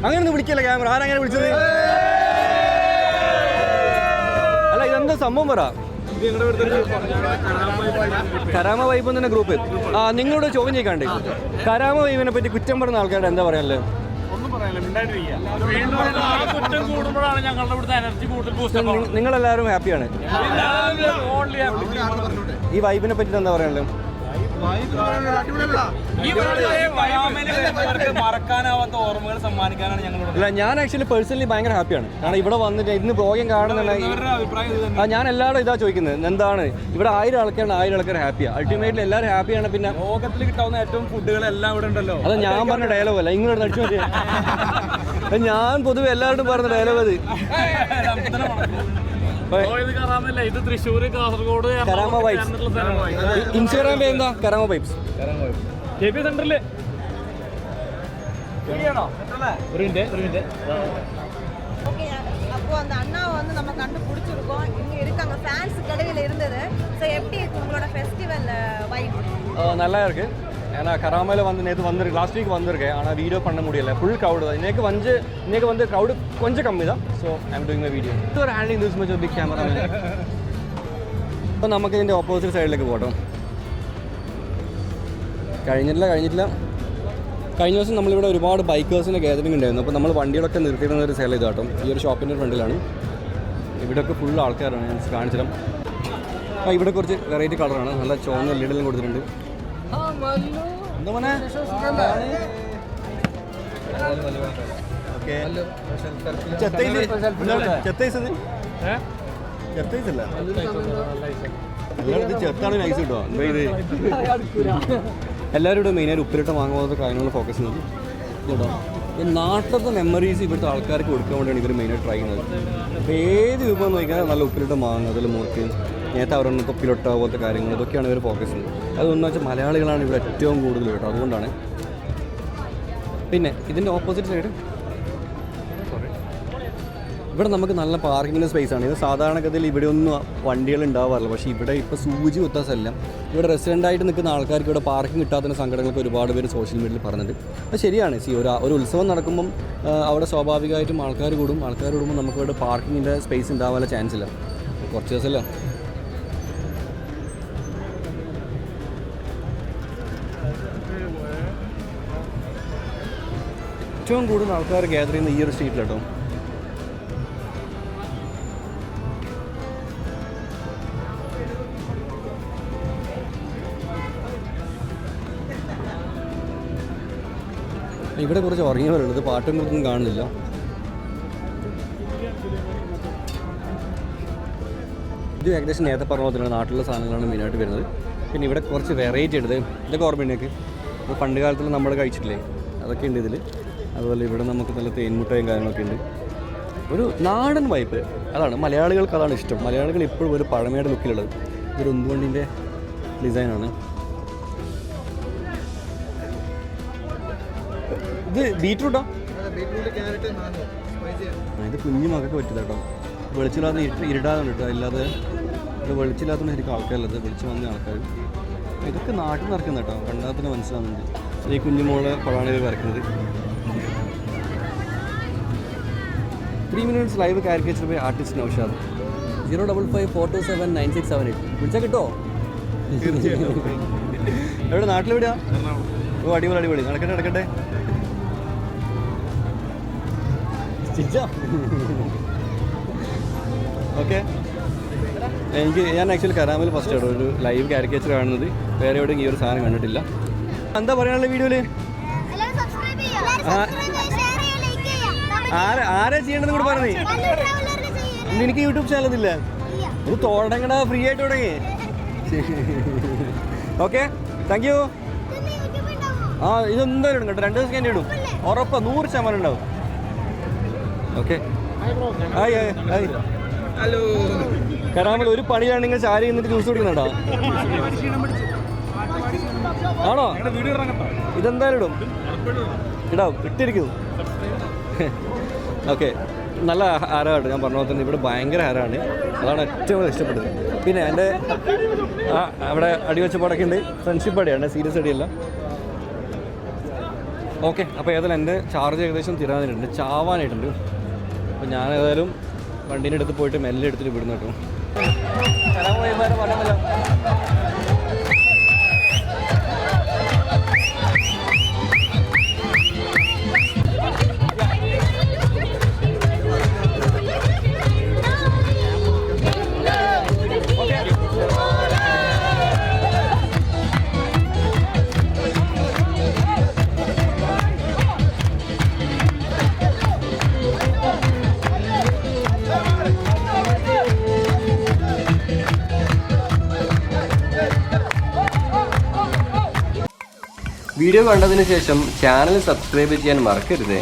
അങ്ങനെയൊന്നും വിളിക്കല്ല ക്യാമറ. ആരങ്ങനെ വിളിച്ചത്? അല്ല ഇതെന്താ സംഭവം പറ. കരാമ വൈബ് തന്നെ ഗ്രൂപ്പ്. ആ നിങ്ങളോട് ചോദ്യം ചെയ്യിക്കാണ്ട്, കരാമ വൈബിനെ പറ്റി കുറ്റം പറഞ്ഞ ആൾക്കാരുടെ എന്താ പറയാനല്ലേ? കൂടുമ്പോഴാണ് ഞങ്ങളുടെ ഇവിടുത്തെ എനർജി കൂടുതൽ ബൂസ്റ്റ്. നിങ്ങളെല്ലാവരും ഹാപ്പിയാണ്. ഈ വൈബിനെ പറ്റി എന്താ പറയാനുള്ളത്? മറക്കാനാവാത്ത ഓർമ്മകൾ സമ്മാനിക്കാനാണ് ഞങ്ങൾ. അല്ല, ഞാൻ ആക്ച്വലി പേഴ്സണലി ഭയങ്കര ഹാപ്പിയാണ്. കാരണം ഇവിടെ വന്നിട്ട് ഇന്ന് പ്രോഗ്രാം കാണുന്നുണ്ടെങ്കിൽ ഞാൻ എല്ലാവരും ഇതാ ചോദിക്കുന്നത്, എന്താണ് ഇവിടെ 1000 ആൾക്കാർ ഹാപ്പിയാണ്. അൾട്ടിമേറ്റ്ലി എല്ലാവരും ഹാപ്പിയാണ്. പിന്നെ ലോകത്തിൽ കിട്ടാവുന്ന ഏറ്റവും ഫുഡുകളെല്ലാം ഇവിടെ ഉണ്ടല്ലോ. അത് ഞാൻ പറഞ്ഞ ഡയലോഗ് അല്ല, ഇങ്ങോട്ട് നടിച്ചു പറ്റിയ ഞാൻ പൊതുവെ എല്ലാവരോടും പറഞ്ഞ ഡയലോഗ് അത്. ഇത് തൃശ്ശൂർ, കാസർഗോഡ്, കരാമ വൈബ്സ്. ഇൻസ്റ്റാഗ്രാം പേര് എന്താ? കരാമ വൈബ്സ്. സെന്ററില് அப்போ அந்த அண்ணாவை வந்து நம்ம கண்டுபிடிச்சிருக்கோம். இங்க இருக்காங்க ஃபேன்ஸ் கடையில இருந்தது. சோ எப்படி இருக்கு உங்களோட ஃபெஸ்டிவல் வைப்? நல்லா இருக்கு. ஏன்னா கராமையில் வந்து நேற்று வந்துருக்கு, லாஸ்ட் வீக் வந்திருக்கேன். ஆனால் வீடியோ பண்ண முடியல, ஃபுல் க்ரௌடு தான். இன்னைக்கு வந்து க்ரௌடு கொஞ்சம் கம்மி தான். So I am doing my video. ഒരു handing this much big camera. അപ്പോൾ നമുക്ക് ഇതിൻ്റെ ഓപ്പോസിറ്റ് സൈഡിലേക്ക് പോകട്ടോ. കഴിഞ്ഞിട്ടില്ല. കഴിഞ്ഞ ദിവസം നമ്മളിവിടെ ഒരുപാട് ബൈക്കേഴ്സിൻ്റെ ഗാദറിംഗ് ഉണ്ടായിരുന്നു. അപ്പോൾ നമ്മൾ വണ്ടികളൊക്കെ നിർത്തിയിരുന്ന ഒരു സ്ഥലം ഇതാട്ടോ. ഈ ഒരു ഷോപ്പിൻ്റെ ഫ്രണ്ടിലാണ്. ഇവിടെയൊക്കെ ഫുൾ ആൾക്കാരാണ്. ഞാൻ കാണിച്ചിടാം. അപ്പോൾ ഇവിടെ കുറച്ച് വെറൈറ്റി കളറാണ്. നല്ല ചുവന്ന എല്ലാം കൊടുത്തിട്ടുണ്ട്. ചെത്താണ് നൈസ് കിട്ടോ. എല്ലാവരും ഇവിടെ മെയിനായിട്ട് ഉപ്പിലിട്ട് വാങ്ങുന്ന കാര്യങ്ങൾ ഫോക്കസ് ചെയ്യുന്നത് കേട്ടോ. ഈ നാട്ടിലത്തെ മെമ്മറീസ് ഇവിടുത്തെ ആൾക്കാർക്ക് കൊടുക്കാൻ വേണ്ടിയാണ് ഇവർ മെയിനായിട്ട് ട്രൈ ചെയ്യുന്നത്. അപ്പോൾ ഏത് വിഭവം നോക്കിയാൽ നല്ല ഉപ്പിലിട്ട് മാങ്ങ, അതിൽ മുറുക്ക്, നേരത്തെ അവരൊന്ന് തൊപ്പിലൊട്ട പോലത്തെ കാര്യങ്ങൾ, ഇതൊക്കെയാണ് ഇവർ ഫോക്കസ് ചെയ്യുന്നത്. അതൊന്നും വെച്ചാൽ മലയാളികളാണ് ഇവിടെ ഏറ്റവും കൂടുതൽ കേട്ടോ. അതുകൊണ്ടാണ്. പിന്നെ ഇതിൻ്റെ ഓപ്പോസിറ്റ് സൈഡ് ഇവിടെ നമുക്ക് നല്ല പാർക്കിങ്ങിൻ്റെ സ്പേസാണ്. ഇത് സാധാരണഗതിയിൽ ഇവിടെ ഒന്നും വണ്ടികൾ ഉണ്ടാവാറില്ല. പക്ഷേ ഇവിടെ ഇപ്പോൾ സൂചി കുത്താൻ സ്ഥലം. ഇവിടെ റെസിഡൻ്റായിട്ട് നിൽക്കുന്ന ആൾക്കാർക്ക് ഇവിടെ പാർക്കിംഗ് കിട്ടാത്തതിൻ്റെ സങ്കടങ്ങളൊക്കെ ഒരുപാട് പേര് സോഷ്യൽ മീഡിയയിൽ പറഞ്ഞിട്ടുണ്ട്. അപ്പോൾ ശരിയാണ്. ഒരു ഉത്സവം നടക്കുമ്പം അവിടെ സ്വാഭാവികമായിട്ടും ആൾക്കാർ കൂടുമ്പോൾ നമുക്ക് ഇവിടെ പാർക്കിങ്ങിൻ്റെ സ്പേസ് ഉണ്ടാവാനുള്ള ചാൻസ് ഇല്ല. കുറച്ച് ദിവസമല്ല. ഏറ്റവും കൂടുതൽ ആൾക്കാർ ഗ്യാദർ ചെയ്യുന്ന ഈ ഒരു സ്ട്രീറ്റിലാട്ടോ. ഇവിടെ കുറച്ച് ഉറങ്ങിയവരുള്ളത്, പാട്ടും കുറിച്ചൊന്നും കാണുന്നില്ല. ഇത് ഏകദേശം നേരത്തെ പറഞ്ഞ പോലെ തന്നെ നാട്ടിലുള്ള സാധനങ്ങളാണ് മെയിനായിട്ട് വരുന്നത്. പിന്നെ ഇവിടെ കുറച്ച് വെറൈറ്റി എടുത്ത് ഇതൊക്കെ ഓർമ്മയുണ്ടേക്ക്. ഇപ്പോൾ പണ്ട് കാലത്തിൽ നമ്മൾ കഴിച്ചിട്ടില്ലേ, അതൊക്കെ ഉണ്ട് ഇതിൽ. അതുപോലെ ഇവിടെ നമുക്ക് നല്ല തേൻമുട്ടയും കാര്യങ്ങളൊക്കെ ഉണ്ട്. ഒരു നാടൻ വൈപ്പ്, അതാണ് മലയാളികൾക്ക്, അതാണ് ഇഷ്ടം. മലയാളികൾ ഇപ്പോഴും ഒരു പഴമയുടെ ലുക്കിലുള്ളത്. ഒരു ഉന്തുവണ്ടിൻ്റെ ഡിസൈനാണ് ഇത്. ബീറ്റ്റൂട്ടോ, ഇത് കുഞ്ഞു മകൾക്ക് പറ്റില്ല കേട്ടോ. വെളിച്ചില്ലാതെ ഇരുടാതെ കേട്ടോ. അല്ലാതെ ഇത് വെളിച്ചില്ലാത്ത ശരിക്കും ആൾക്കാരല്ലത്, വെളിച്ച് വന്ന ആൾക്കാർ. ഇതൊക്കെ നാട്ടിൽ നിറക്കുന്ന കേട്ടോ, കണ്ടാൽ തന്നെ മനസ്സിലാവുന്നുണ്ട്. ഈ കുഞ്ഞുമോളെ പഴമാണ് ഇത് വരയ്ക്കുന്നത്. 3 minutes live caricature by artist Naushad. 05542799678. വിളിച്ചാൽ കിട്ടോ? എവിടെ? നാട്ടിലെവിടെയാ? ഓ, അടിപൊളി. നടക്കട്ടെ. ഓക്കെ. ഞാൻ ആക്ച്വലി കരാമയിൽ ഫസ്റ്റ് ആയിട്ട് ഒരു ലൈവ് കാരിക്കേച്ചർ കാണുന്നത്. വേറെ എവിടെയും ഈ ഒരു സാധനം കണ്ടിട്ടില്ല. എന്താ പറയാനുള്ള വീഡിയോയില്? ആരാ ചെയ്യേണ്ടത് കൂടെ പറഞ്ഞേ? എനിക്ക് യൂട്യൂബ് ചാനലൊന്നുമില്ല. ഇത് തുടങ്ങണ, ഫ്രീ ആയിട്ട് തുടങ്ങി. Okay, thank you. ഇതെന്തായാലും ഇടും കേട്ടോ. 2 ദിവസം കഴിഞ്ഞ് ഇടും ഉറപ്പാ, 100% ഉണ്ടാവും. Okay, hi. ഹലോ. കരാമൽ ഒരു പണിയാണ് നിങ്ങൾ ചാരി എന്നിട്ട് ജ്യൂസ് കുടിക്കുന്നുണ്ടോ? ആണോ? ഇതെന്തായാലും ഇടാവും, ഇട്ടിരിക്കുന്നു. ഓക്കെ, നല്ല ഹാരമാണ്. ഞാൻ പറഞ്ഞ പോലെ തന്നെ ഇവിടെ ഭയങ്കര ഹാരമാണ്. അതാണ് ഏറ്റവും കൂടുതൽ ഇഷ്ടപ്പെട്ടത്. പിന്നെ എൻ്റെ അവിടെ അടിവെച്ചപ്പാടൊക്കെ ഉണ്ട്. ഫ്രണ്ട്ഷിപ്പ് അടിയാണ്, സീരിയസ് അടിയല്ല. ഓക്കെ, അപ്പോൾ ഏതായാലും എൻ്റെ ചാർജ് ഏകദേശം തീരാനായിട്ടുണ്ട്, ചാവാനായിട്ടുണ്ട്. അപ്പോൾ ഞാൻ ഏതായാലും വണ്ടീൻ്റെ അടുത്ത് പോയിട്ട് മെല്ലെ എടുത്തിട്ട് വിടുന്നു കേട്ടോ. വീഡിയോ കണ്ടതിന് ശേഷം ചാനൽ സബ്സ്ക്രൈബ് ചെയ്യാൻ മറക്കരുതേ.